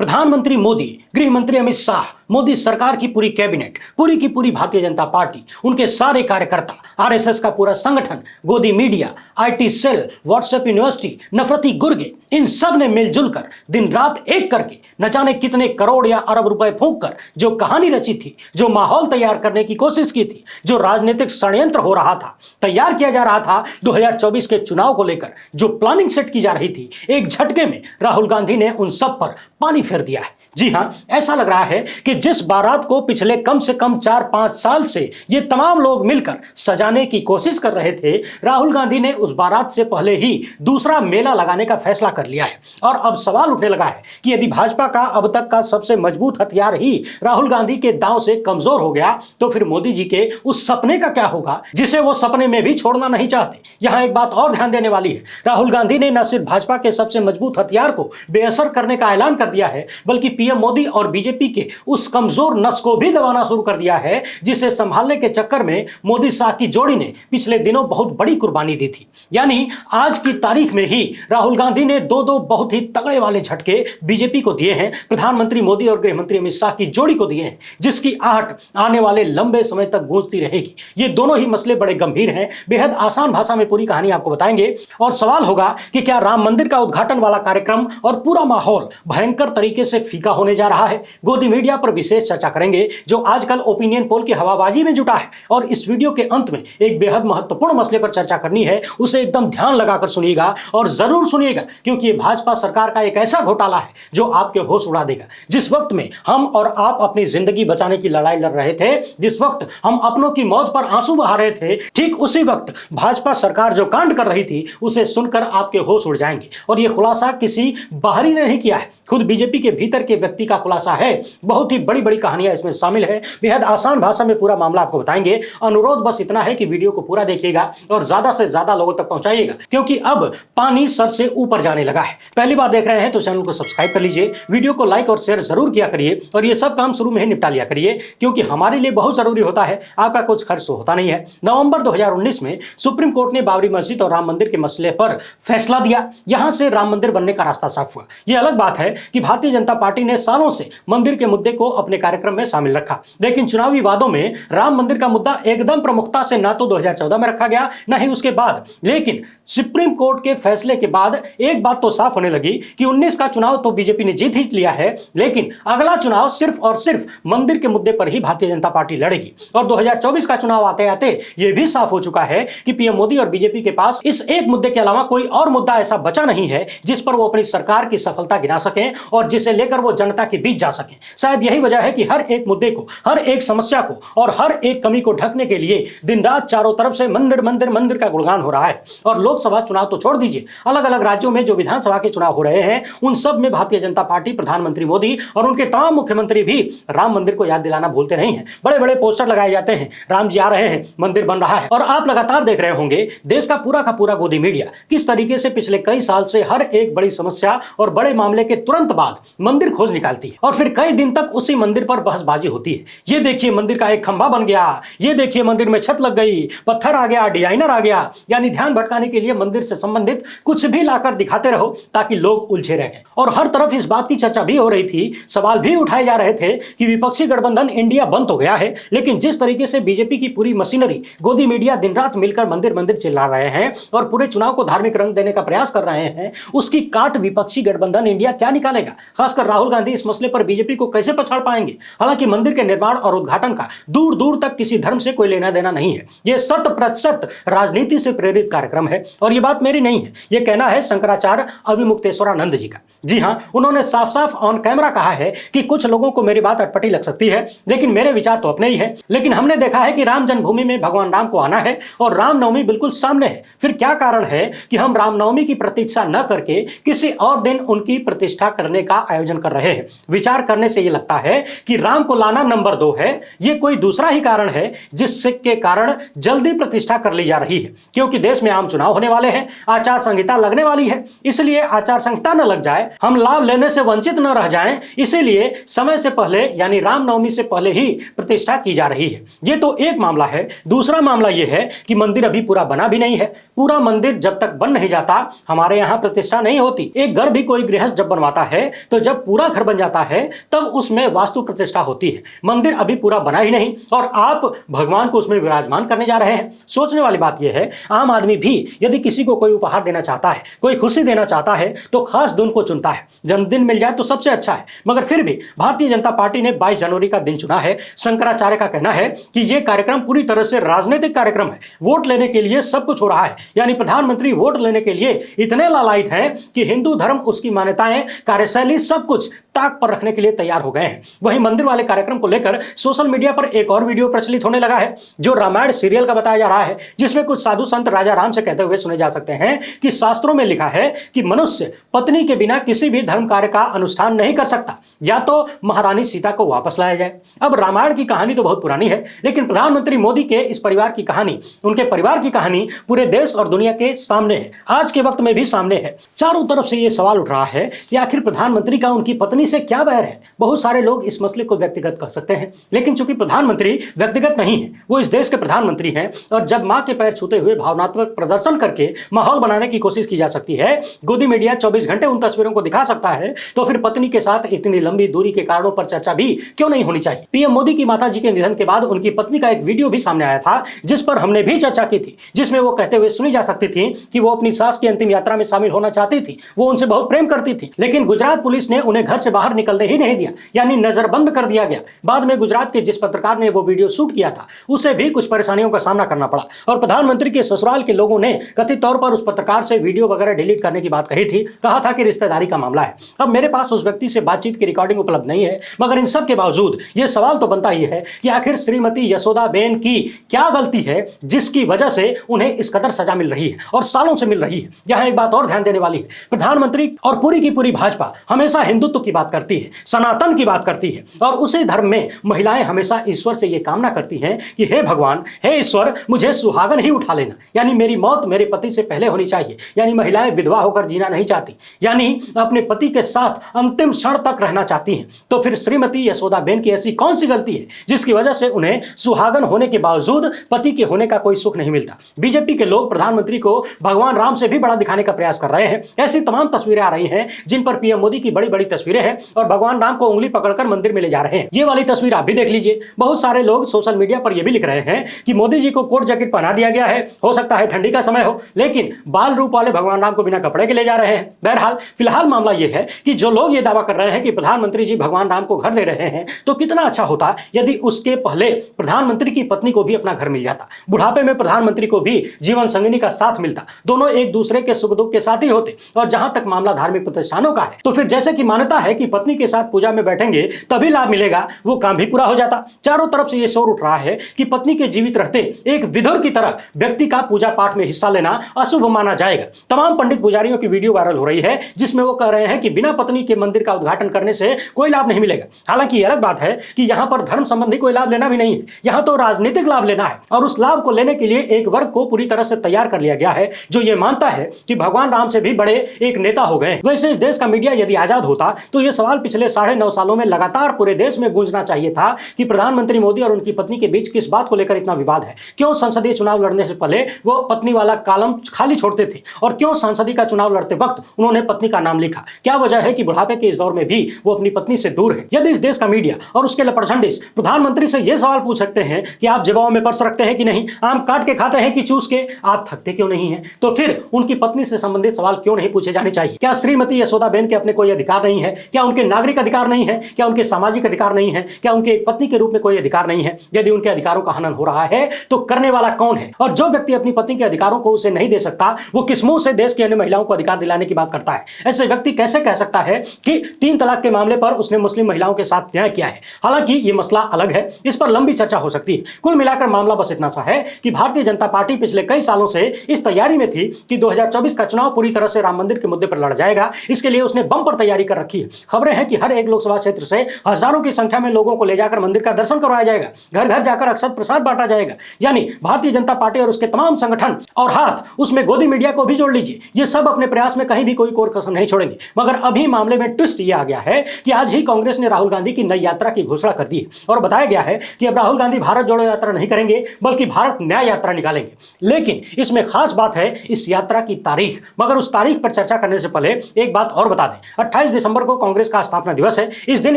प्रधानमंत्री मोदी, गृह मंत्री अमित शाह, मोदी सरकार की पूरी कैबिनेट, पूरी की पूरी भारतीय जनता पार्टी, उनके सारे कार्यकर्ता, आरएसएस का पूरा संगठन, गोदी media, IT cell, WhatsApp university, नफरती गुर्गे, इन सब ने मिलजुल कर दिन रात एक करके न जाने कितने करोड़ या अरब रुपए फूंक कर जो कहानी रची थी, जो माहौल तैयार करने की कोशिश की थी, जो राजनीतिक षड्यंत्र हो रहा था, तैयार किया जा रहा था 2024 के चुनाव को लेकर, जो प्लानिंग सेट की जा रही थी, एक झटके में राहुल गांधी ने उन सब पर पानी फेर दिया है। जी हां, ऐसा लग रहा है कि जिस बारात को पिछले कम से कम 4-5 साल से ये तमाम लोग मिलकर सजाने की कोशिश कर रहे थे, राहुल गांधी ने उस बारात से पहले ही दूसरा मेला लगाने का फैसला कर लिया है। और अब सवाल उठने लगा है कि यदि भाजपा का अब तक का सबसे मजबूत हथियार ही राहुल गांधी के दांव से कमजोर हो गया, तो फिर मोदी जी के उस सपने का क्या होगा जिसे वो सपने में भी छोड़ना नहीं चाहते। यहां एक बात और ध्यान देने वाली है, राहुल गांधी ने न सिर्फ भाजपा के सबसे मजबूत हथियार को बेअसर करने का ऐलान कर दिया है, बल्कि पीएम मोदी और बीजेपी के उस कमजोर नस को भी दबाना शुरू कर दिया है, जिसे संभालने के चक्कर में मोदी शाह की जोड़ी ने पिछले दिनों बहुत बड़ी कुर्बानी दी थी। यानी आज की तारीख में ही राहुल गांधी ने दो बहुत ही तगड़े वाले झटके बीजेपी को दिए हैं, प्रधानमंत्री मोदी और गृह मंत्री अमित शाह की जोड़ी को दिए हैं, जिसकी आहट आने वाले लंबे समय तक गूंजती रहेगी। ये दोनों ही मसले बड़े गंभीर हैं, बेहद आसान भाषा में पूरी कहानी आपको बताएंगे। और सवाल होगा कि क्या राम मंदिर का उद्घाटन वाला कार्यक्रम और पूरा माहौल भयंकर तरीके से फीका होने जा रहा है। गोदी मीडिया पर विशेष चर्चा करेंगे, जो आजकल ओपिनियन पोल की हवाबाजी में जुटा है। और इस वीडियो के अंत में एक बेहद महत्वपूर्ण मसले पर चर्चा करनी है, उसे एकदम ध्यान लगाकर सुनिएगा और जरूर सुनिएगा, क्योंकि ये भाजपा सरकार का एक ऐसा घोटाला है जो आपके होश उड़ा देगा। जिस वक्त में हम और आप अपनी जिंदगी बचाने की लड़ाई लड़ रहे थे, जिस वक्त हम अपनों की मौत पर आंसू बहा रहे थे, ठीक उसी वक्त भाजपा सरकार जो कांड कर रही थी, उसे सुनकर आपके होश उड़ जाएंगे। और यह खुलासा किसी बाहरी ने नहीं किया है, खुद बीजेपी के भीतर के व्यक्ति का खुलासा है। बहुत ही बड़ी बड़ी कहानियां इसमें शामिल है, बेहद आसान भाषा में पूरा मामला आपको बताएंगे। अनुरोध बस इतना है कि वीडियो को पूरा देखिएगा और ज्यादा से ज्यादा लोगों तक पहुंचाइएगा, क्योंकि अब पानी सर से ऊपर जाने लगा है। पहली बार देख रहे हैं तो चैनल को सब्सक्राइब कर लीजिए, वीडियो को लाइक और शेयर जरूर किया करिए, और ये सब काम शुरू में ही निपटा लिया करिए, क्योंकि हमारे लिए बहुत जरूरी होता है, आपका कुछ खर्च होता नहीं है। नवंबर 2019 में सुप्रीम कोर्ट ने बाबरी मस्जिद और राम मंदिर के मसले पर फैसला दिया। यहां से राम मंदिर बनने का रास्ता साफ हुआ। यह अलग बात है कि भारतीय जनता पार्टी ने सालों से मंदिर के मुद्दे को अपने कार्यक्रम में शामिल रखा, लेकिन चुनावी वादों में राम मंदिर का मुद्दा एकदम प्रमुखता से ना तो 2014 में रखा गया, ना ही उसके बाद। लेकिन सुप्रीम कोर्ट के फैसले के बाद एक बात तो साफ होने लगी कि 19 का चुनाव तो बीजेपी ने जीत ही लिया है, लेकिन अगला चुनाव सिर्फ और सिर्फ मंदिर के मुद्दे पर ही भारतीय जनता पार्टी लड़ेगी। और 2024 का चुनाव आते आते यह भी साफ हो चुका है कि पीएम मोदी और बीजेपी के पास इस एक मुद्दे के अलावा कोई और मुद्दा ऐसा बचा नहीं है जिस पर वो अपनी सरकार की सफलता गिना सकें और जिसे लेकर वो जनता के बीच जा सकें। शायद यही वजह है कि हर एक मुद्दे को, हर एक समस्या को और हर एक कमी को ढकने के लिए दिन रात चारों तरफ से मंदिर मंदिर मंदिर का गुणगान हो रहा है। और लोकसभा चुनाव तो छोड़ दीजिए, अलग अलग राज्यों में जो विधानसभा के चुनाव हो रहे हैं, उन सब में भारतीय जनता पार्टी, प्रधानमंत्री मोदी और उनके तमाम मुख्यमंत्री भी राम मंदिर को याद दिलाना भूलते नहीं हैं। बड़े बड़े पोस्टर लगाए जाते हैं, राम जी आ रहे हैं, मंदिर बन रहा है। और आप लगातार देख रहे होंगे देश का पूरा गोदी मीडिया किस तरीके से पिछले कई साल से हर एक बड़ी समस्या और बड़े मामले के तुरंत बाद मंदिर खोज निकालती है, और फिर कई दिन तक उसी मंदिर पर बहसबाजी होती है। ये देखिए मंदिर का एक खंभा बन गया, ये देखिए मंदिर में छत लग गई, पत्थर आ गया, डिजाइनर आ गया। यानी ध्यान भटकाने के लिए मंदिर से संबंधित कुछ भी लाकर दिखाते रहो ताकि लोग उलझे रह गए। और हर तरफ इस बात की चर्चा भी हो रही थी, सवाल भी उठाए जा रहे थे कि विपक्षी गठबंधन इंडिया बन तो गया है, लेकिन जिस तरीके से बीजेपी की पूरी मशीनरी, गोदी मीडिया दिन रात मिलकर मंदिर मंदिर चिल्ला रहे हैं और पूरे चुनाव को धार्मिक रंग देने का प्रयास कर रहे हैं, उसकी काट विपक्षी गठबंधन इंडिया क्या निकालेगा। खासकर राहुल गांधी इस मसले पर बीजेपी को कैसे पछाड़ पाएंगे। हालांकि मंदिर के निर्माण और उद्घाटन का दूर दूर तक किसी धर्म से कोई लेना देना नहीं है, यह 100% राजनीति से प्रेरित कार्यक्रम है। और यह बात मेरी नहीं है, यह कहना है शंकराचार्य अभिमुक्तेश्वरानंद जी का। जी हां, उन्होंने साफ साफ ऑन कैमरा कहा है कि कुछ लोगों को मेरी बात अटपटी लग सकती है, लेकिन मेरे विचार तो अपने ही है। लेकिन हमने देखा है कि राम जन्मभूमि में भगवान राम को आना है और रामनवमी बिल्कुल सामने है। फिर क्या कारण है कि हम रामनवमी की प्रतीक्षा न करके किसी और दिन उनकी प्रतिष्ठा करने का आयोजन कर रहे हैं। विचार करने से यह लगता है कि राम को लाना नंबर 2 है, यह कोई दूसरा ही कारण है जिसके कारण जल्दी प्रतिष्ठा कर ली जा रही है। क्योंकि देश में आम चुनाव होने वाले हैं, आचार संहिता लगने वाली है, इसलिए आचार संहिता न लग जाए, हम लाभ लेने से वंचित न रह जाएं, इसीलिए समय से पहले यानी रामनवमी से पहले ही प्रतिष्ठा की जा रही है। यह तो एक मामला है। दूसरा मामला यह है कि मंदिर अभी पूरा बना भी नहीं है। पूरा मंदिर जब तक बन नहीं जाता, हमारे यहां प्रतिष्ठा नहीं होती। एक घर भी कोई गृहस्थ जब बनवाता है तो तो जब पूरा घर बन जाता है तब उसमें वास्तु प्रतिष्ठा होती है। मंदिर अभी पूरा बना ही नहीं और आप भगवान को उसमें विराजमान करने जा रहे हैं। सोचने वाली बात यह है, आम आदमी भी यदि किसी को कोई उपहार देना चाहता है, कोई खुशी देना चाहता है तो खास दिन को चुनता है। जन्मदिन मिल जाए तो सबसे अच्छा है, मगर फिर भी भारतीय जनता पार्टी ने 22 जनवरी का दिन चुना है। शंकराचार्य का कहना है कि यह कार्यक्रम पूरी तरह से राजनीतिक कार्यक्रम है, वोट लेने के लिए सब कुछ हो रहा है। यानी प्रधानमंत्री वोट लेने के लिए इतने लालायित हैं कि हिंदू धर्म, उसकी मान्यताएं, कार्यशैली सब कुछ ताक पर रखने के लिए तैयार हो गए हैं। वहीं मंदिर वाले कार्यक्रम को लेकर सोशल मीडिया पर एक और वीडियो प्रचलित होने लगा है जो रामायण सीरियल का बताया जा रहा है, जिसमें कुछ साधु संत राजा राम से कहते हुए सुने जा सकते हैं कि शास्त्रों में लिखा है कि मनुष्य पत्नी के बिना किसी भी धर्म कार्य का अनुष्ठान नहीं कर सकता, या तो महारानी सीता को वापस लाया जाए। अब रामायण की कहानी तो बहुत पुरानी है, लेकिन प्रधानमंत्री मोदी के इस परिवार की कहानी, उनके परिवार की कहानी पूरे देश और दुनिया के सामने है, आज के वक्त में भी सामने है। चारों तरफ से यह सवाल उठ रहा है कि आखिर प्रधानमंत्री का उनकी पत्नी से क्या बैर है। बहुत सारे लोग इस मसले को व्यक्तिगत कह सकते हैं, लेकिन चूंकि प्रधानमंत्री व्यक्तिगत नहीं है, वो इस देश के प्रधानमंत्री हैं, और जब मां के पैर छूते हुए भावनात्मक प्रदर्शन करके माहौल बनाने की कोशिश की जा सकती है, गोदी मीडिया 24 घंटे उन तस्वीरों को दिखा सकता है, तो फिर पत्नी के साथ इतनी लंबी दूरी के कारणों पर चर्चा भी क्यों नहीं होनी चाहिए। पीएम मोदी की माता जी के निधन के बाद उनकी पत्नी का एक वीडियो भी सामने आया था, जिस पर हमने भी चर्चा की थी, जिसमें वो कहते हुए सुनी जा सकती थी कि वो अपनी सास की अंतिम यात्रा में शामिल होना चाहती थी, वो उनसे बहुत प्रेम करती थी, लेकिन गुजरात पुलिस ने उन्हें घर से बाहर निकलने ही नहीं दिया, यानी नजरबंद कर दिया गया। बाद में गुजरात के जिस पत्रकार ने वो वीडियो शूट किया था उसे भी कुछ परेशानियों का सामना करना पड़ा, और प्रधानमंत्री के ससुराल के लोगों ने कथित तौर पर उस पत्रकार से वीडियो वगैरह डिलीट करने की बात कही थी, कहा था कि रिश्तेदारी का मामला है। अब मेरे पास उस व्यक्ति से बातचीत की रिकॉर्डिंग उपलब्ध नहीं है, मगर इन सब के बावजूद यह सवाल तो बनता ही है कि आखिर श्रीमती यशोदाबेन की क्या गलती है जिसकी वजह से उन्हें इस कदर सजा मिल रही है और सालों से मिल रही है। यहां एक बात और ध्यान देने वाली है, प्रधानमंत्री और पूरी की पूरी भाजपा हमेशा हिंदुत्व की बात करती है, सनातन की बात करती है, और उसी धर्म में महिलाएं हमेशा ईश्वर से यह कामना करती हैं कि हे भगवान, हे ईश्वर, मुझे सुहागन ही उठा लेना, यानी मेरी मौत मेरे पति से पहले होनी चाहिए। यानी महिलाएं विधवा होकर जीना नहीं चाहती, यानी अपने पति के साथ अंतिम क्षण तक रहना चाहती हैं। तो फिर श्रीमती यशोदाबेन की ऐसी कौन सी गलती है जिसकी वजह से उन्हें सुहागन होने के बावजूद पति के होने का कोई सुख नहीं मिलता। बीजेपी के लोग प्रधानमंत्री को भगवान राम से भी बड़ा दिखाने का प्रयास कर रहे हैं। ऐसी तमाम तस्वीरें आ रही हैं जिन पर पीएम मोदी की बड़ी बड़ी तस्वीरें हैं और भगवान राम को उंगली पकड़कर मंदिर में ले जा रहे हैं। ये वाली तस्वीर आप भी देख लीजिए। बहुत सारे लोग सोशल मीडिया पर यह भी लिख रहे हैं कि मोदी जी को कोट जैकेट पहना दिया गया है, हो सकता है ठंडी का समय हो, लेकिन बाल रूप वाले भगवान राम को बिना कपड़े के ले जा रहे हैं। बहरहाल फिलहाल मामला यह है कि जो लोग ये दावा कर रहे हैं कि प्रधानमंत्री जी भगवान राम को घर ले रहे हैं, तो कितना अच्छा होता यदि उसके पहले प्रधानमंत्री की पत्नी को भी अपना घर मिल जाता, बुढ़ापे में प्रधानमंत्री को भी जीवन संगिनी का साथ मिलता, दोनों एक दूसरे के सुख दुख के साथी होते। और जहां तक मामला धार्मिक प्रतिष्ठानों का है, तो फिर जैसे कि मान्यता है कि पत्नी के साथ पूजा में बैठेंगे तभी लाभ मिलेगा, वो काम भी पूरा हो जाता। चारों तरफ से यह शोर उठ रहा है कि पत्नी के जीवित रहते एक विधुर की तरह व्यक्ति का पूजा पाठ में हिस्सा लेना अशुभ माना जाएगा। तमाम पंडित पुजारियों की वीडियो वायरल हो रही है जिसमें वो कह रहे हैं कि बिना पत्नी के मंदिर का उद्घाटन करने से कोई लाभ नहीं मिलेगा। हालांकि यह अलग बात है कि यहां पर धर्म संबंधी कोई लाभ लेना भी नहीं है, यहां तो राजनीतिक लाभ लेना है, और उस लाभ को लेने के लिए एक वर्ग को पूरी तरह से तैयार कर लिया गया है जो ये मानता है कि भगवान राम से भी बड़े एक नेता हो गए। वैसे इस देश का मीडिया यदि आजाद होता तो यह सवाल पिछले 9.5 सालों में लगातार पूरे देश में गूंजना चाहिए था कि प्रधानमंत्री मोदी और उनकी पत्नी के बीच किस बात को लेकर इतना विवाद है। क्यों संसदीय चुनाव लड़ने से पहले वो पत्नी वाला कॉलम खाली छोड़ते थे, और क्यों संसदीय का चुनाव लड़ते वक्त उन्होंने पत्नी का नाम लिखा। क्या वजह है कि बुढ़ापे के इस दौर में भी वो अपनी पत्नी से दूर है। यदि इस देश का मीडिया और उसके लपड़झंडिस प्रधानमंत्री से यह सवाल पूछ सकते हैं कि आप जेबाओं में पर्स रखते हैं कि नहीं, आम काट के खाते हैं कि चूस के, आप थकते क्यों नहीं है, तो फिर उनकी पत्नी से संबंधित सवाल क्यों नहीं पूछे जाने चाहिए। क्या श्रीमती यशोदाबेन के अपने कोई अधिकार नहीं है? क्या उनके नागरिक अधिकार नहीं है? क्या उनके सामाजिक अधिकार नहीं है? क्या उनके एक पत्नी के रूप में कोई अधिकार नहीं है? यदि उनके अधिकारों का हनन हो रहा है तो करने वाला कौन है? और जो व्यक्ति अपनी पत्नी के अधिकारों को उसे नहीं दे सकता, वो किस मुंह से देश की अन्य महिलाओं को अधिकार दिलाने की बात करता है? ऐसे व्यक्ति कैसे कह सकता है कि 3 तलाक के मामले पर उसने मुस्लिम महिलाओं के साथ न्याय किया है? हालांकि ये मसला अलग है, इस पर लंबी चर्चा हो सकती है। कुल मिलाकर मामला बस इतना सा है कि भारतीय जनता पार्टी पिछले कई सालों से इस तैयारी में थी कि 2024 का चुनाव पूरी तरह से राम मंदिर के मुद्दे पर लड़ जाएगा। इसके लिए उसने बम पर तैयारी कर रखी है। खबरें हैं कि हर एक लोकसभा क्षेत्र से हजारों की संख्या में लोगों को ले जाकर मंदिर का दर्शन करवाया जाएगा, घर घर जाकर अक्षत प्रसाद बांटा जाएगा। यानी भारतीय जनता पार्टी और उसके तमाम संगठन और हाथ, उसमें गोदी मीडिया को भी जोड़ लीजिए, ये सब अपने प्रयास में कहीं भी कोई कोर कसर नहीं छोड़ेंगे। मगर अभी मामले में ट्विस्ट ये आ गया है कि आज ही कांग्रेस ने राहुल गांधी की नई यात्रा की घोषणा कर दी है और बताया गया है कि अब राहुल गांधी भारत जोड़ो यात्रा नहीं करेंगे बल्कि भारत न्याय यात्रा निकालेंगे। लेकिन इसमें खास बात है इस यात्रा की तारीख। मगर उस तारीख पर चर्चा करने से पहले एक बात और बता दें, 28 दिसंबर को कांग्रेस कांग्रेस का स्थापना दिवस है। इस दिन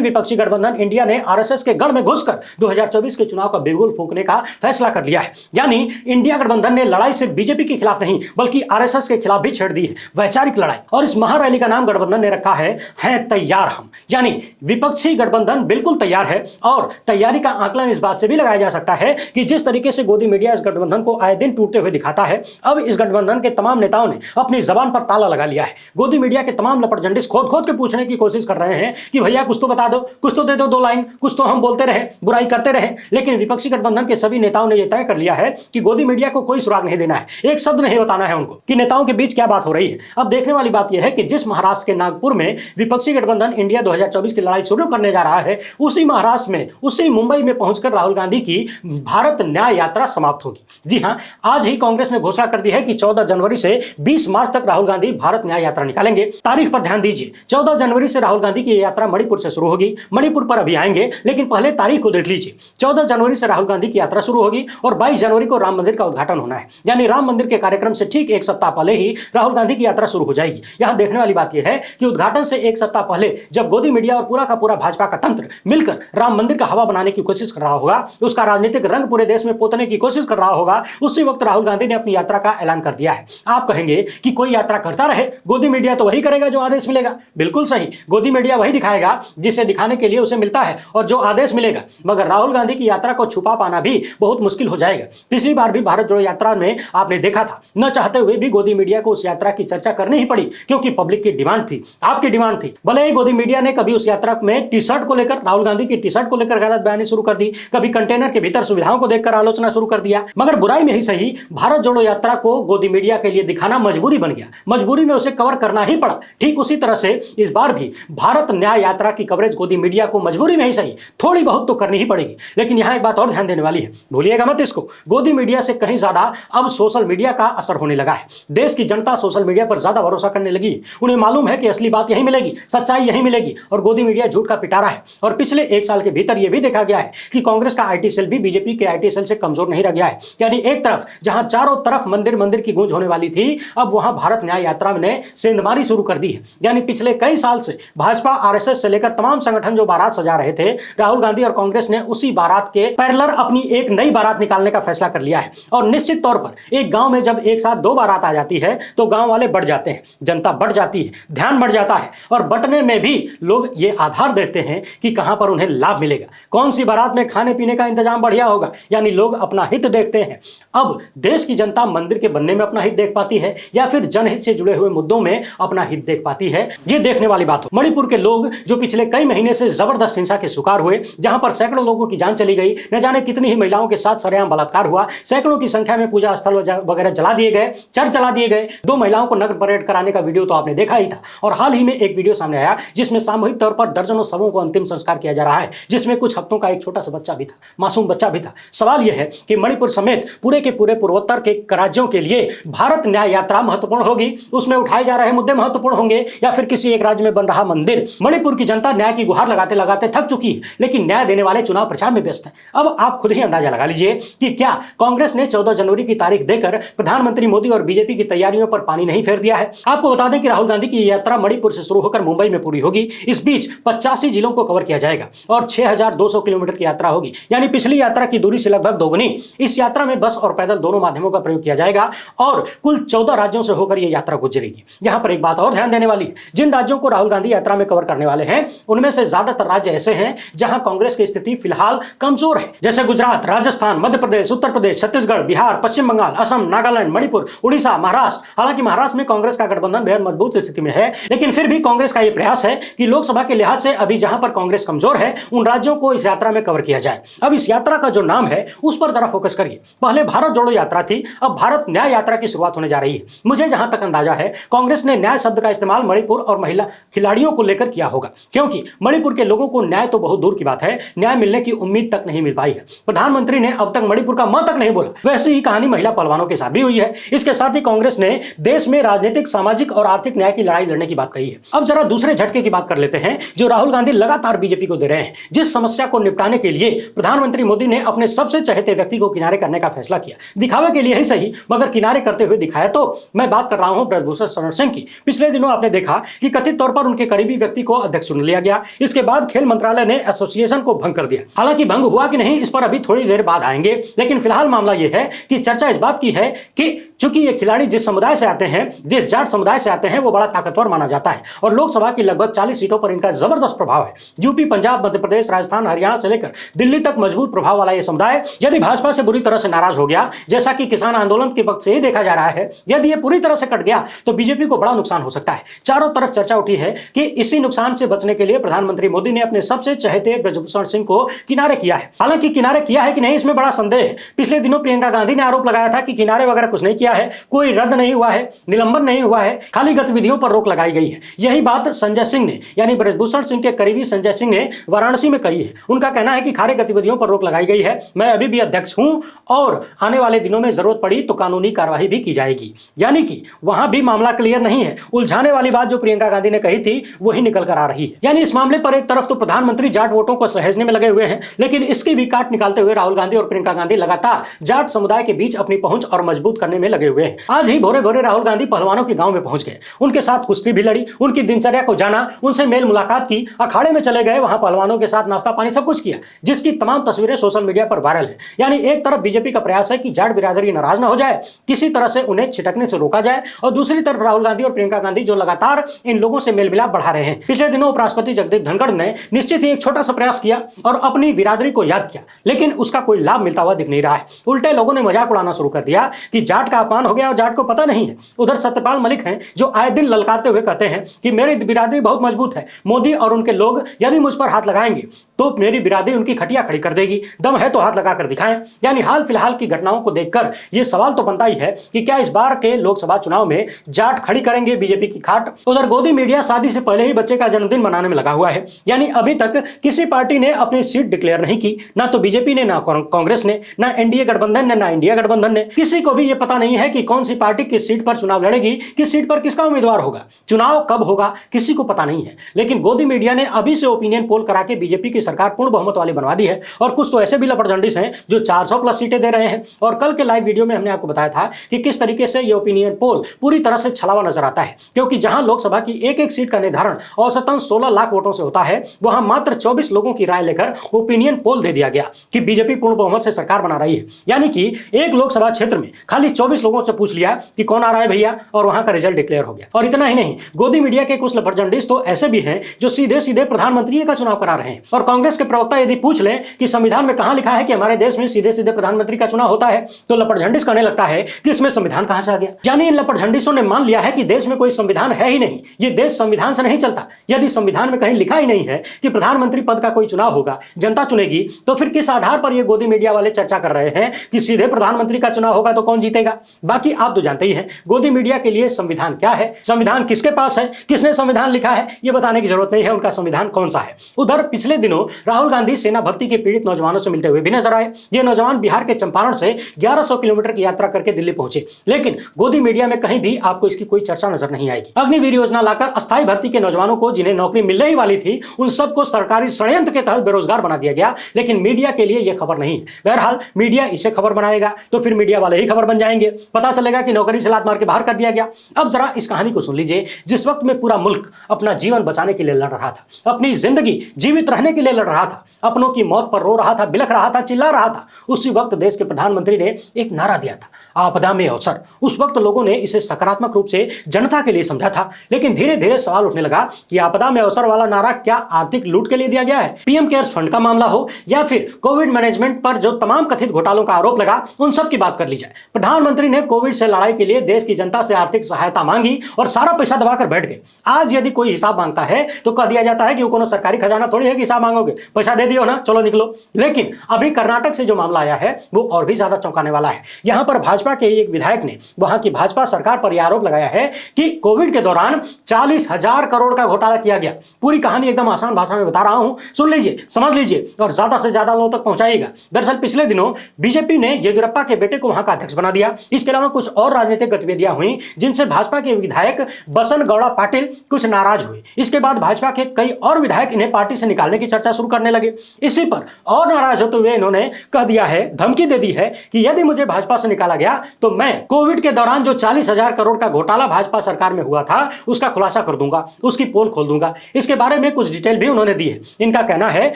विपक्षी गठबंधन इंडिया ने आरएसएस के गढ़ में घुसकर 2024 के चुनाव का बिगुल फूंकने का फैसला कर लिया है। यानी इंडिया गठबंधन ने लड़ाई सिर्फ बीजेपी के खिलाफ नहीं बल्कि आरएसएस के खिलाफ भी छेड़ दी है, वैचारिक लड़ाई। और इस महारैली का नाम गठबंधन ने रखा है तैयार हम। यानी विपक्षी गठबंधन बिल्कुल तैयार है और तैयारी का आकलन इस बात से भी लगाया जा सकता है कि जिस तरीके से गोदी मीडिया इस गठबंधन को आए दिन टूटते हुए दिखाता है, अब इस गठबंधन के तमाम नेताओं ने अपनी जबान पर ताला लगा लिया है। गोदी मीडिया के तमाम लपटजंडिस खोद खोद के पूछने की कोशिश कर रहे हैं कि भैया कुछ तो बता दो, कुछ तो दे दो, दो लाइन, कुछ तो हम बोलते रहे, बुराई करते रहे। लेकिन विपक्षी गठबंधन के सभी नेताओं ने यह तय कर लिया है कि गोदी मीडिया को कोई सुराग नहीं देना है, एक शब्द नहीं बताना है उनको कि नेताओं के बीच क्या बात हो रही है। अब देखने वाली बात यह है कि जिस महाराष्ट्र के नागपुर में विपक्षी गठबंधन इंडिया 2024 की लड़ाई शुरू करने जा रहा है, उसी महाराष्ट्र में, उसी मुंबई में पहुंचकर राहुल गांधी की भारत न्याय यात्रा समाप्त होगी। जी हां, आज ही कांग्रेस ने घोषणा कर दी है कि 14 जनवरी से 20 मार्च तक राहुल गांधी भारत न्याय यात्रा निकालेंगे। तारीख पर ध्यान दीजिए, 14 जनवरी से राहुल गांधी की यात्रा मणिपुर से शुरू होगी। मणिपुर पर अभी आएंगे, लेकिन पहले तारीख को देख लीजिए। 14 जनवरी से राहुल गांधी की यात्रा शुरू होगी और 22 जनवरी को राम मंदिर का उद्घाटन होना है। यानी राम मंदिर के कार्यक्रम से ठीक एक सप्ताह पहले ही राहुल गांधी की यात्रा शुरू हो जाएगी। यहां देखने वाली बात यह है कि उद्घाटन से एक सप्ताह पहले जब गोदी मीडिया और पूरा का पूरा भाजपा का तंत्र मिलकर राम मंदिर का हवा बनाने की कोशिश कर रहा होगा, उसका राजनीतिक रंग पूरे देश में पोतने की कोशिश कर रहा होगा, उसी वक्त राहुल गांधी ने अपनी यात्रा का ऐलान कर दिया है। आप कहेंगे कि कोई यात्रा करता रहे, गोदी मीडिया तो वही करेगा जो आदेश मिलेगा। बिल्कुल सही, गोदी मीडिया वही दिखाएगा जिसे दिखाने के लिए उसे मिलता है और जो आदेश मिलेगा। मगर राहुल गांधी की यात्रा को छुपा पाना भी बहुत मुश्किल हो जाएगा। पिछली बार भी भारत जोड़ो यात्रा में आपने देखा था, न चाहते हुए भी गोदी मीडिया को उस यात्रा की चर्चा करनी ही पड़ी, क्योंकि पब्लिक की डिमांड थी, आपकी डिमांड थी। भले ही गोदी मीडिया ने कभी उस यात्रा में टी शर्ट को लेकर, राहुल गांधी की टी शर्ट को लेकर गलत बयानी शुरू कर दी, कभी कंटेनर के भीतर सुविधाओं को देखकर आलोचना शुरू कर दिया, मगर बुराई में ही सही, भारत जोड़ो यात्रा को गोदी मीडिया के लिए दिखाना मजबूरी बन गया। मजबूरी में उसे कवर करना ही पड़ा। ठीक उसी तरह से इस बार भी भारत न्याय यात्रा की कवरेज गोदी मीडिया को मजबूरी में ही सही, थोड़ी बहुत तो करनी ही पड़ेगी। लेकिन यहां एक बात और ध्यान देने वाली है, भूलिएगा मत इसको, गोदी मीडिया से कहीं ज्यादा अब सोशल मीडिया का असर होने लगा है। देश की जनता सोशल मीडिया पर ज्यादा भरोसा करने लगी है। उन्हें मालूम है कि असली बात यही मिलेगी, सच्चाई यही मिलेगी, और गोदी मीडिया झूठ का पिटारा है। और पिछले एक साल के भीतर यह भी देखा गया है कि कांग्रेस का आईटी सेल भी बीजेपी के आईटी सेल से कमजोर नहीं रह गया है। यानी एक तरफ जहां चारों तरफ मंदिर मंदिर की गूंज होने वाली थी, अब वहां भारत न्याय यात्रा ने सेंधमारी शुरू कर दी है। यानी पिछले कई साल से भाजपा, आरएसएस से लेकर तमाम संगठन जो बारात सजा रहे थे, राहुल गांधी और कांग्रेस ने उसी बारात के पैरेलल अपनी एक नई बारात निकालने का फैसला कर लिया है। और निश्चित तौर पर एक गांव में जब एक साथ दो बारात आ जाती है तो गांव वाले बढ़ जाते हैं, जनता बढ़ जाती है, ध्यान बढ़ जाता है, और बंटने में भी लोग ये आधार देखते हैं कि कहां पर उन्हें लाभ मिलेगा, कौन सी बारात में खाने पीने का इंतजाम बढ़िया होगा। यानी लोग अपना हित देखते हैं। अब देश की जनता मंदिर के बनने में अपना हित देख पाती है या फिर जनहित से जुड़े हुए मुद्दों में अपना हित देख पाती है, ये देखने वाली बात हो। मणिपुर के लोग जो पिछले कई महीने से जबरदस्त हिंसा के शिकार हुए, जहां पर सैकड़ों लोगों की जान चली गई, न जाने कितनी ही महिलाओं के साथ सरेआम बलात्कार हुआ, सैकड़ों की संख्या में पूजा स्थल वगैरह जला दिए गए, चर्च जला दिए गए, 2 महिलाओं को नग्न परेड कराने का वीडियो तो आपने देखा ही था। और हाल ही में एक वीडियो सामने आया जिसमें सामूहिक तौर पर दर्जनों शवों को अंतिम संस्कार किया जा रहा है, जिसमें कुछ हफ्तों का एक छोटा सा बच्चा भी था, मासूम बच्चा भी था। सवाल यह है कि मणिपुर समेत पूरे के पूरे पूर्वोत्तर के राज्यों के लिए भारत न्याय यात्रा महत्वपूर्ण होगी, उसमें उठाए जा रहे मुद्दे महत्वपूर्ण होंगे, या फिर किसी एक राज्य में बन रहा मंदिर। मणिपुर की जनता न्याय की गुहार लगाते लगाते थक चुकी है, लेकिन न्याय देने वाले चुनाव प्रचार में व्यस्त हैं। अब आप खुद ही अंदाजा लगा लीजिए कि क्या कांग्रेस ने 14 जनवरी की तारीख देकर प्रधानमंत्री मोदी और बीजेपी की तैयारियों पर पानी नहीं फेर दिया है। आपको बता दें कि राहुल गांधी की यात्रा मणिपुर से शुरू होकर मुंबई में पूरी होगी। इस बीच 85 जिलों को कवर किया जाएगा और 6200 किलोमीटर की यात्रा होगी, यानी पिछली यात्रा की दूरी से लगभग दोगुनी। इस यात्रा में बस और पैदल दोनों माध्यमों का प्रयोग किया जाएगा और कुल 14 राज्यों से होकर यह यात्रा गुजरेगी। यहां पर एक बात और ध्यान देने वाली है, जिन राज्यों को राहुल गांधी यात्रा में कवर करने वाले हैं, उनमें से ज्यादातर राज्य ऐसे हैं जहां कांग्रेस की स्थिति फिलहाल कमजोर है, जैसे गुजरात, राजस्थान, मध्य प्रदेश, उत्तर प्रदेश, छत्तीसगढ़, बिहार, पश्चिम बंगाल, असम, नागालैंड, मणिपुर, उड़ीसा, महाराष्ट्र। हालांकि महाराष्ट्र में कांग्रेस का गठबंधन बेहद मजबूत स्थिति में है, लेकिन फिर भी कांग्रेस का यह प्रयास है कि लोकसभा के लिहाज से अभी जहां पर कांग्रेस कमजोर है, उन राज्यों को इस यात्रा में कवर किया जाए। अब इस यात्रा का जो नाम है उस पर जरा फोकस करिए। पहले भारत जोड़ो यात्रा थी, अब भारत न्याय यात्रा की शुरुआत होने जा रही है। मुझे जहां तक अंदाजा है, कांग्रेस ने न्याय शब्द का इस्तेमाल मणिपुर और महिला खिलाड़ियों को लेकर किया होगा, क्योंकि मणिपुर के लोगों को न्याय तो बहुत दूर की बात है, न्याय मिलने की उम्मीद तक नहीं मिल पाई है। प्रधानमंत्री ने अब तक मणिपुर का म तक नहीं बोला। वैसी ही कहानी महिला पहलवानों के साथ भी हुई है। इसके साथ ही कांग्रेस ने देश में राजनीतिक, सामाजिक और आर्थिक न्याय की लड़ाई लड़ने की बात कही है। अब जरा दूसरे झटके की बात कर लेते हैं जो राहुल गांधी लगातार बीजेपी को दे रहे हैं। जिस समस्या को निपटाने के लिए प्रधानमंत्री मोदी ने अपने सबसे चहेते व्यक्ति को किनारे करने का फैसला किया, दिखावे के लिए ही सही, मगर किनारे करते हुए दिखाया। तो मैं बात कर रहा हूं ब्रजभूषण शरण सिंह की। पिछले दिनों आपने देखा कि कथित तौर पर उनके करीबी भी व्यक्ति को अध्यक्ष चुन लिया गया। इसके बाद खेल मंत्रालय ने एसोसिएशन को भंग कर दिया। हालांकि भंग हुआ कि नहीं इस पर अभी थोड़ी देर बाद आएंगे, लेकिन फिलहाल मामला यह है कि चर्चा इस बात की है कि चूंकि ये खिलाड़ी जिस समुदाय से आते हैं, जिस जाट समुदाय से आते हैं, वो बड़ा ताकतवर माना जाता है और लोकसभा की लगभग 40 सीटों पर इनका जबरदस्त प्रभाव है। यूपी, पंजाब, मध्य प्रदेश, राजस्थान, हरियाणा से लेकर दिल्ली तक मजबूत प्रभाव वाला यह समुदाय यदि भाजपा से बुरी तरह से नाराज हो गया, जैसा कि किसान आंदोलन के वक्त से ही देखा जा रहा है, यदि यह पूरी तरह से कट गया तो बीजेपी को बड़ा नुकसान हो सकता है। चारों तरफ चर्चा उठी है कि इसी नुकसान से बचने के लिए प्रधानमंत्री मोदी ने अपने सबसे चहेते ब्रजभूषण सिंह को किनारे किया है। हालांकि किनारे किया है कि नहीं इसमें बड़ा संदेह है। पिछले दिनों प्रियंका गांधी ने आरोप लगाया था कि किनारे वगैरह कुछ नहीं किया है, कोई रद्द नहीं हुआ है, निलंबन नहीं हुआ है, खाली गतिविधियों पर रोक लगाई गई है। यही बात संजय सिंह ने, यानी ब्रजभूषण सिंह के करीबी संजय सिंह ने वाराणसी में कही है। उनका कहना है कि खाली गतिविधियों पर रोक लगाई गई है, मैं अभी भी अध्यक्ष हूं और आने वाले दिनों में जरूरत पड़ी तो कानूनी कार्रवाई भी की जाएगी। यानी कि वहां भी मामला क्लियर नहीं है। उलझाने वाली बात जो प्रियंका गांधी ने कही थी वही निकल कर आ रही है। यानी इस मामले पर एक तरफ तो प्रधानमंत्री जाट वोटों को सहेजने में लगे हुए हैं, लेकिन इसकी भी काट निकालते हुए राहुल गांधी और प्रियंका गांधी लगातार जाट समुदाय के बीच अपनी पहुंच और मजबूत करने में लगे हुए हैं। आज ही भोरे भोरे राहुल गांधी पहलवानों के गांव में पहुंच गए, उनके साथ कुश्ती भी लड़ी, उनकी दिनचर्या को जाना, उनसे मेल मुलाकात की, अखाड़े में चले गए, वहां पहलवानों के साथ नाश्ता पानी सब कुछ किया, जिसकी तमाम तस्वीरें सोशल मीडिया पर वायरल है। यानी एक तरफ बीजेपी का प्रयास है कि जाट बिरादरी नाराज न हो जाए, किसी तरह से उन्हें छिटकने से रोका जाए, और दूसरी तरफ राहुल गांधी और प्रियंका गांधी जो लगातार इन लोगों से मेल मिलाप बढ़ा रहे हैं। पिछले दिनों उपराष्ट्रपति जगदीप धनखड़ ने निश्चित ही एक छोटा सा प्रयास किया और अपनी बिरादरी को याद किया, लेकिन उसका कोई लाभ मिलता हुआ दिख नहीं रहा है। उल्टे लोगों ने मजाक उड़ाना शुरू कर दिया कि जाट का अपमान हो गया और जाट को पता नहीं है। उधर सत्यपाल मलिक हैं जो आए दिन ललकारते हुए कहते हैं कि मेरी बिरादरी बहुत मजबूत है, मोदी और उनके लोग यदि मुझ पर हाथ लगाएंगे तो मेरी बिरादरी उनकी खटिया खड़ी कर देगी, दम है तो हाथ लगाकर दिखाएं। यानी हाल फिलहाल की घटनाओं को देखकर यह सवाल तो बनता ही है कि क्या इस बार के लोकसभा चुनाव में जाट खड़ी करेंगे बीजेपी की खाट। उधर गोदी मीडिया शादी से पहले ही बच्चे का जन्मदिन मनाने में लगा हुआ है। यानी अभी तक किसी पार्टी ने अपनी सीट डिक्लेयर नहीं की, ना तो बीजेपी ने, ना कांग्रेस ने, ना एनडीए गठबंधन ने, ना इंडिया गठबंधन ने। किसी को भी यह पता नहीं है कि कौन सी पार्टी किस सीट पर चुनाव लड़ेगी, किस सीट पर किसका उम्मीदवार होगा, चुनाव कब होगा किसी को पता नहीं है। लेकिन गोदी मीडिया ने अभी से ओपिनियन पोल करा के बीजेपी की सरकार पूर्ण बहुमत वाली बनवा दी है, और कुछ तो ऐसे भी लपटजंडिस हैं जो 400 प्लस सीटें दे रहे हैं। और कल के लाइव वीडियो में हमने आपको बताया था कि किस तरीके से यह ओपिनियन पोल पूरी तरह से छलावा नजर आता है, क्योंकि जहां लोकसभा की एक एक सीट का निर्धारण औसतन 16 लाख वोटों से होता है, वहां मात्र 24 लोगों की राय लेकर ओपिनियन पोल दे दिया गया कि बीजेपी पूर्ण बहुमत से सरकार बना रही है। यानी कि एक लोकसभा क्षेत्र में खाली 24 लोगों से पूछ लिया कि कौन आ रहा है भैया, और वहां का रिजल्ट डिक्लेयर हो गया। और इतना ही नहीं, गोदी मीडिया के कुछ लपटजंडिस तो ऐसे भी हैं जो सीधे सीधे प्रधानमंत्री का चुनाव करा रहे हैं। और कांग्रेस के प्रवक्ता यदि पूछ लें कि संविधान में कहां लिखा है कि हमारे देश में सीधे सीधे प्रधानमंत्री का चुनाव होता है, तो लपटझंडिस कहने लगता है कि इसमें संविधान कहां से आ गया। यानी इन लपटझंडिसों ने मान लिया है कि देश में कोई संविधान है ही नहीं, ये देश संविधान से नहीं चलता। यदि संविधान में कहीं लिखा ही नहीं है कि प्रधानमंत्री पद का कोई चुनाव होगा, जनता चुनेगी, तो फिर किस आधार पर ये गोदी मीडिया वाले चर्चा कर रहे हैं कि सीधे प्रधानमंत्री का चुनाव होगा तो कौन जीतेगा। बाकी आप तो जानते ही हैं गोदी मीडिया के लिए संविधान क्या है, संविधान किसके पास है, किसने संविधान लिखा है, यह बताने की जरूरत नहीं है उनका संविधान कौन सा है। उधर पिछले दिनों राहुल गांधी सेना भर्ती के पीड़ित नौजवानों से मिलते हुए भी नजर आए। ये नौजवान बिहार के चंपारण से 1100 किलोमीटर की यात्रा करके दिल्ली पहुंचे, लेकिन गोदी मीडिया में कहीं भी आपको इसकी कोई चर्चा नजर नहीं आएगी। अग्निवीर योजना लाकर अस्थायी भर्ती के नौजवानों को जिन्हें नौकरी मिलने ही वाली थी, उन सबको सरकारी षड्यंत्र के तहत बेरोजगार बना दिया गया, लेकिन मीडिया के लिए यह खबर नहीं है। बहरहाल मीडिया इसे खबर बनाएगा तो फिर मीडिया वाले ही खबर बन जाएंगे, पता चलेगा कि नौकरी से लात मार के बाहर कर दिया गया। अब जरा इस कहानी को सुन लीजिए। जिस वक्त में पूरा मुल्क अपना जीवन बचाने के लिए लड़ रहा था, अपनी जिंदगी जीवित रहने के लिए लड़ रहा था, अपनों की मौत पर रो रहा था, बिलख रहा था, चिल्ला रहा था, उसी वक्त देश के प्रधानमंत्री ने एक नारा दिया था, आपदा में अवसर। उस वक्त लोगों ने इसे सकारात्मक रूप से जनता के लिए समझा था, लेकिन धीरे धीरे सवाल उठने लगा कि आपदा में अवसर वाला नारा क्या आर्थिक लूट के लिए दिया गया है। पीएम केयर्स फंड का मामला हो या फिर कोविड मैनेजमेंट पर जो तमाम कथित घोटालों का आरोप लगा, उन सब की बात कर ली जाए। प्रधानमंत्री ने कोविड से लड़ाई के लिए देश की जनता से आर्थिक सहायता मांगी और सारा पैसा दबाकर बैठ गए। आज यदि कोई हिसाब मांगता है तो कह दिया जाता है कि वो कोनो सरकारी खजाना थोड़ी है कि हिसाब मांगोगे, पैसा दे दियो ना, चलो निकलो। लेकिन अभी कर्नाटक से जो मामला आया है वो और भी ज्यादा चौंकाने वाला है। यहां पर भाजपा के एक विधायक ने वहां की भाजपा सरकार पर यह आरोप लगाया है कि कोविड के दौरान 40,000 करोड़ का घोटाला किया गया। पूरी कहानी एकदम आसान भाषा में बता रहा हूं, सुन लीजिए, समझ लीजिए और ज्यादा से ज्यादा लोगों तक पहुंचाइएगा। दरअसल पिछले दिनों बीजेपी ने येदियुरप्पा के बेटे को वहां का अध्यक्ष बना दिया। इसके अलावा कुछ और राजनीतिक गतिविधियां हुई जिनसे भाजपा के विधायक बसन गौड़ा पाटिल कुछ नाराज हुए। इसके बाद भाजपा के कई और विधायक इन्हें पार्टी से निकालने की चर्चा शुरू करने लगे। इसी पर और नाराज होते हुए इन्होंने कह दिया है, धमकी दे दी है कि यदि मुझे भाजपा से निकाला गया तो मैं कोविड के दौरान जो 40,000 करोड़ का घोटाला भाजपा सरकार में हुआ था उसका खुलासा कर दूंगा, उसकी पोल खोल दूंगा। इसके बारे में कुछ डिटेल भी उन्होंने दी है। इनका कहना है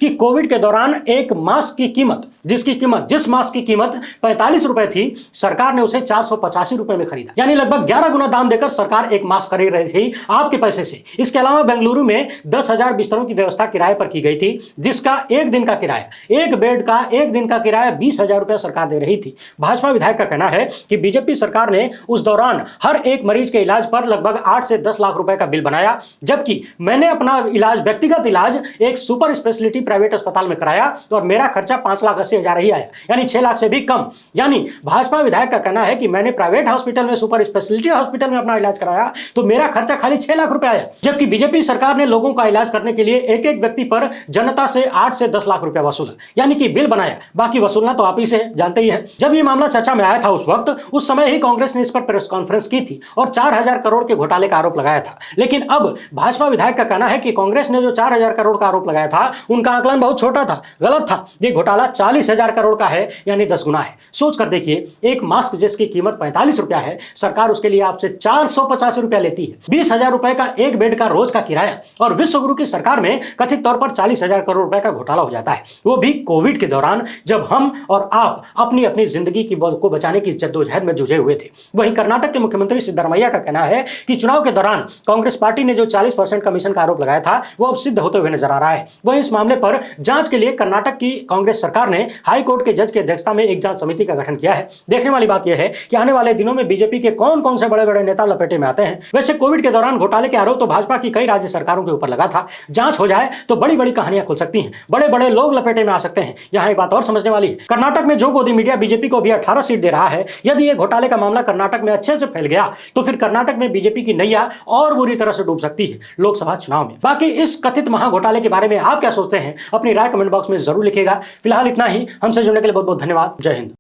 कि कोविड के दौरान एक मास्क की कीमत, जिस मास्क की कीमत 45 रुपए थी, सरकार ने उसे 485 रुपए में खरीदा, यानी लगभग 11 गुना दाम देकर सरकार एक मास्क खरीद रही थी आपके पैसे से। इसके अलावा बेंगलुरु में 10,000 बिस्तरों की व्यवस्था किराए पर की गई थी, जिसका एक दिन का किराया, एक बेड का एक दिन का किराया 20,000 रुपया सरकार दे रही थी। भाजपा विधायक का कहना है कि बीजेपी सरकार ने उस दौरान हर एक मरीज के इलाज पर लगभग 8 से 10 लाख रुपए का बिल बनाया, जबकि मैंने अपना इलाज, व्यक्तिगत इलाज एक सुपर स्पेशलिटी प्राइवेट अस्पताल में कराया और मेरा खर्चा 5,80,000 ही आया, यानी 6 लाख से भी कम। यानी भाजपा विधायक का कहना है कि मैंने प्राइवेट हॉस्पिटल में, सुपर स्पेशलिटी हॉस्पिटल में अपना इलाज कराया तो मेरा खर्चा खाली 6 लाख रुपए आया, जबकि बीजेपी सरकार ने लोगों का इलाज करने के लिए एक एक व्यक्ति पर जनता से 8 से 10 लाख रुपया वसूला, यानी कि बिल बनाया, बाकी वसूलना तो आप ही से जानते ही हैं। जब ये मामला चर्चा में आया था उस समय ही कांग्रेस ने इस पर प्रेस कॉन्फ्रेंस की थी और 4,000 करोड़ के घोटाले का आरोप लगाया था। लेकिन अब भाजपा विधायक का कहना है कि कांग्रेस ने जो 4,000 करोड़ का आरोप लगाया था उनका आकलन बहुत छोटा था, गलत था। ये घोटाला 40,000 करोड़ का है, यानी 10 गुना है। सोच कर देखिए, एक मास्क जिसकी कीमत 45 रुपया है, सरकार उसके लिए आपसे 485 रुपया लेती है। 20,000 रुपए का एक बेड का रोज का किराया, और विश्व गुरु की सरकार में कथित तौर पर 40,000 करोड़ रुपए का घोटाला हो जाता है, वो भी कोविड के दौरान, जब हम और आप अपनी अपनी जिंदगी को बचाने की जद्दोजहद में जुझे हुए थे। वहीं कर्नाटक के मुख्यमंत्री सिद्धरामैया का कहना है कि चुनाव के दौरान कांग्रेस पार्टी ने जो 40% कमीशन का आरोप लगाया था वो अब सिद्ध होते हुए नजर आ रहा है। वहीं इस मामले पर जांच के लिए कर्नाटक की कांग्रेस सरकार ने हाई कोर्ट के जज की अध्यक्षता में एक जांच समिति का गठन किया है। देखने वाली बात यह है कि आने वाले दिनों में बीजेपी के कौन कौन से बड़े बड़े नेता लपेटे में आते हैं। वैसे कोविड के दौरान घोटाले के आरोप तो भाजपा की कई राज्य सरकारों के ऊपर लगा था, जांच हो जाए तो बड़ी बड़ी कहानियां खुल सकती हैं, बड़े बड़े लोग लपेटे में आ सकते हैं। यहां एक बात और समझने वाली है, कर्नाटक में जो गोदी मीडिया बीजेपी को भी 18 सीट दे रहा है, यदि ये घोटाले का मामला कर्नाटक में अच्छे से फैल गया तो फिर कर्नाटक में बीजेपी की नैया और बुरी तरह से डूब सकती है लोकसभा चुनाव में। बाकी इस कथित महाघोटाले के बारे में आप क्या सोचते हैं, अपनी राय कमेंट बॉक्स में जरूर लिखिएगा। फिलहाल इतना ही, हमसे जुड़ने के लिए बहुत बहुत धन्यवाद। जय हिंद।